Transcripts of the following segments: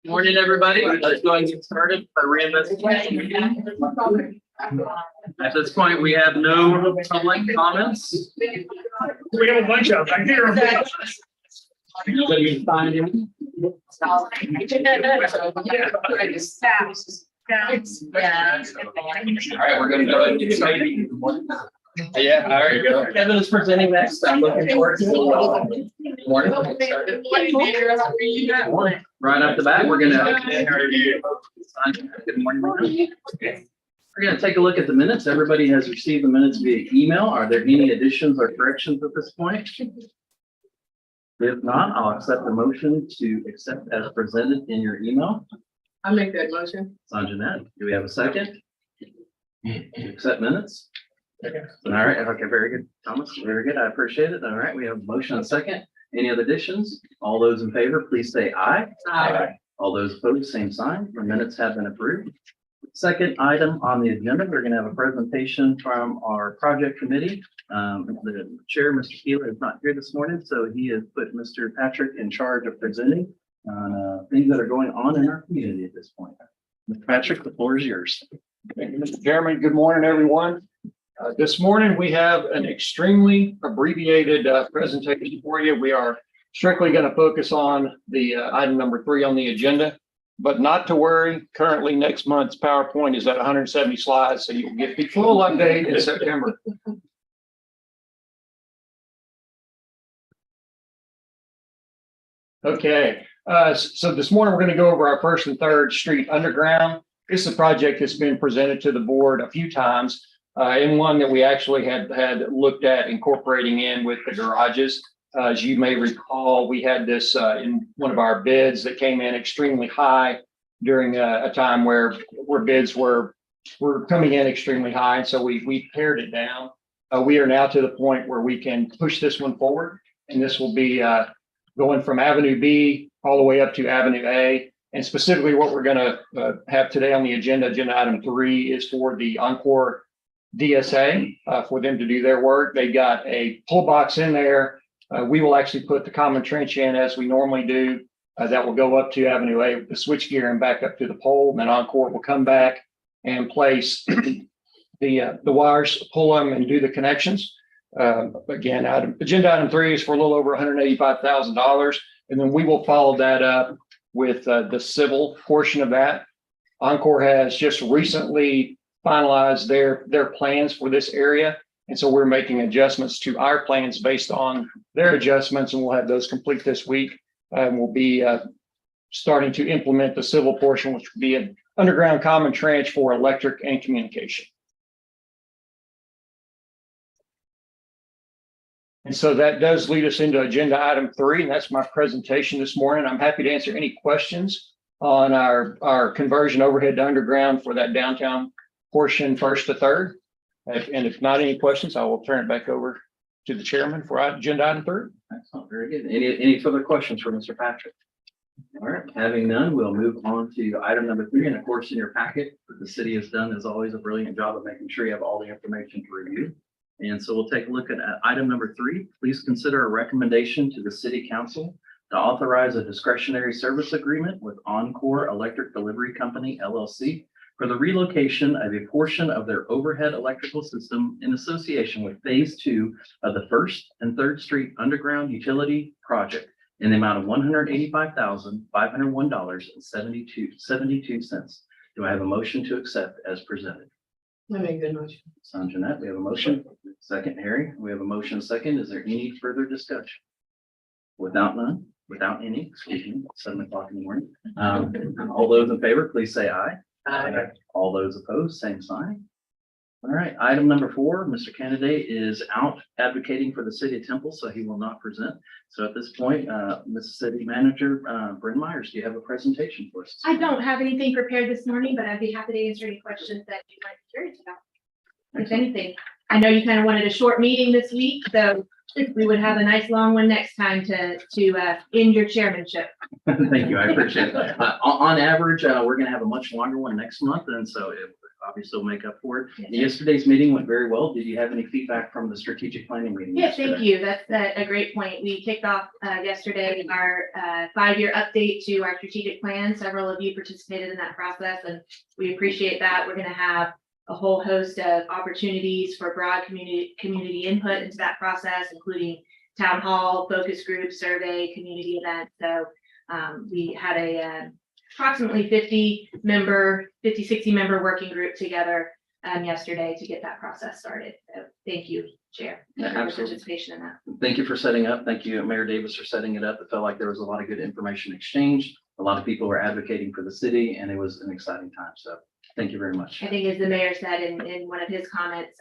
Morning, everybody. Let's go ahead and get started by reinvestment. At this point, we have no public comments. We have a bunch of them here. Anybody signed in? All right, we're gonna go ahead and get started. Yeah, all right. Kevin is presenting next. I'm looking forward to it. Morning. Right off the bat, we're gonna. Good morning. We're gonna take a look at the minutes. Everybody has received the minutes via email. Are there any additions or corrections at this point? If not, I'll accept the motion to accept as presented in your email. I'll make that motion. Sanjanet, do we have a second? To accept minutes? All right, okay, very good, Thomas, very good, I appreciate it. All right, we have a motion and a second. Any other additions? All those in favor, please say aye. Aye. All those opposed, same sign. The minutes have been approved. Second item on the agenda, we're going to have a presentation from our project committee. The chair, Mr. Keeler, is not here this morning, so he has put Mr. Patrick in charge of presenting on things that are going on in our community at this point. Mr. Patrick, the floor is yours. Thank you, Mr. Chairman. Good morning, everyone. This morning, we have an extremely abbreviated presentation for you. We are strictly going to focus on the item number 3 on the agenda, but not to worry. Currently, next month's PowerPoint is at 170 slides, so you'll get the full update in September. Okay, so this morning, we're going to go over our First and Third Street Underground. This is a project that's been presented to the board a few times. And one that we actually had looked at incorporating in with the garages. As you may recall, we had this in one of our bids that came in extremely high during a time where bids were coming in extremely high. And so we pared it down. We are now to the point where we can push this one forward. And this will be going from Avenue B all the way up to Avenue A. And specifically what we're going to have today on the agenda item 3 is for the Encore DSA for them to do their work. They got a pull box in there. We will actually put the common trench in as we normally do. That will go up to Avenue A with the switch gear and back up to the pole. And then Encore will come back and place the wires, pull them and do the connections. Again, agenda item 3 is for a little over $185,000. And then we will follow that up with the civil portion of that. Encore has just recently finalize their plans for this area. And so we're making adjustments to our plans based on their adjustments, and we'll have those complete this week. And we'll be starting to implement the civil portion, which will be an underground common trench for electric and communication. And so that does lead us into agenda item 3, and that's my presentation this morning. I'm happy to answer any questions on our conversion overhead to underground for that downtown portion first to third. And if not any questions, I will turn it back over to the chairman for agenda item 3. Excellent, very good. Any further questions for Mr. Patrick? All right, having none, we'll move on to item number 3. And of course, in your packet, what the city has done is always a brilliant job of making sure you have all the information to review. And so we'll take a look at item number 3. Please consider a recommendation to the city council to authorize a discretionary service agreement with Encore Electric Delivery Company, LLC, for the relocation of a portion of their overhead electrical system in association with phase 2 of the First and Third Street Underground Utility Project in the amount of $185,501.72. Do I have a motion to accept as presented? I make that motion. Sanjanet, we have a motion. Second, Harry, we have a motion second. Is there any further discussion? Without any, excuse me, 7 o'clock in the morning. All those in favor, please say aye. Aye. All those opposed, same sign. All right, item number 4, Mr. Candidate is out advocating for the city of Temple, so he will not present. So at this point, Mississippi Manager Bryn Myers, do you have a presentation for us? I don't have anything prepared this morning, but I'd be happy to answer any questions that you might be curious about. If anything, I know you kind of wanted a short meeting this week, so we would have a nice long one next time to end your chairmanship. Thank you, I appreciate that. On average, we're going to have a much longer one next month, and so obviously will make up for it. Yes, sir. Yesterday's meeting went very well. Did you have any feedback from the strategic planning meeting? Yes, thank yesterday? you. That's a great point. We kicked off yesterday our 5-year update to our strategic plan. Several of you participated in that process, and we appreciate that. We're going to have a whole host of opportunities for broad community input into that process, including town hall, focus group, survey, community event. So we had a approximately 60 member working group together yesterday to get that process started. So thank you, Chair, Yeah, for your absolutely. participation in that. Thank you for setting up. Thank you, Mayor Davis, for setting it up. It felt like there was a lot of good information exchanged. A lot of people were advocating for the city, and it was an exciting time. So thank you very much. I think as the mayor said in one of his comments,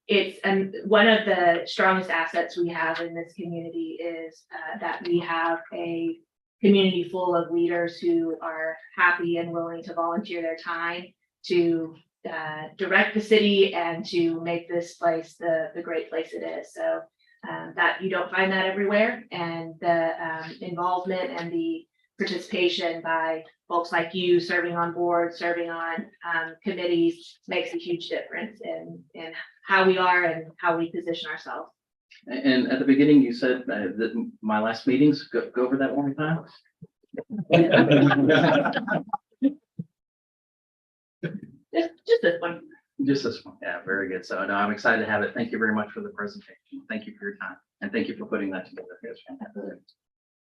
it's one of the strongest assets we have in this community is that we have a community full of leaders who are happy and willing to volunteer their time to direct the city and to make this place the great place it is. So that you don't find that everywhere, and the involvement and the participation by folks like you serving on boards, serving on committees makes a huge difference in how we are and how we position ourselves. And at the beginning, you said that my last meetings, go over that one more time. Just this one. Just this one. Yeah, very good. So no, I'm excited to have it. Thank you very much for the presentation. Thank you for your time, and thank you for putting that together. It was fantastic.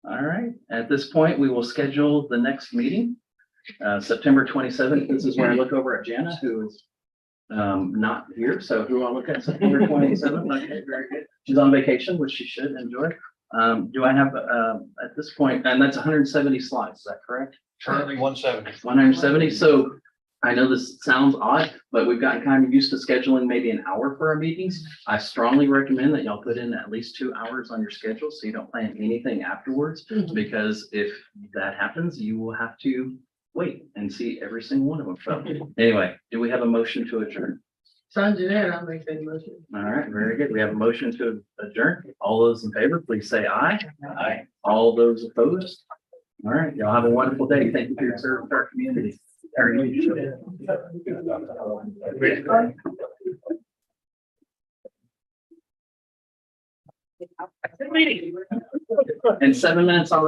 All right, at this point, we will schedule the next meeting, September 27th. This is where I look over at Jana, who is not here. So who I look at September 27th? Okay, very good. She's on vacation, which she should enjoy. Do I have at this point, and that's 170 slides, is that correct? Currently 170. 170. So I know this sounds odd, but we've gotten kind of used to scheduling maybe an hour for our meetings. I strongly recommend that y'all put in at least 2 hours on your schedule so you don't plan anything afterwards, because if that happens, you will have to wait and see every single one of them. So anyway, do we have a motion to adjourn? Sanjay, there, I'll make that motion. All right, very good. We have a motion to adjourn. All those in favor, please say aye. Aye. All those opposed? All right, y'all have a wonderful day. Thank you for your service to our community. And 7 minutes on the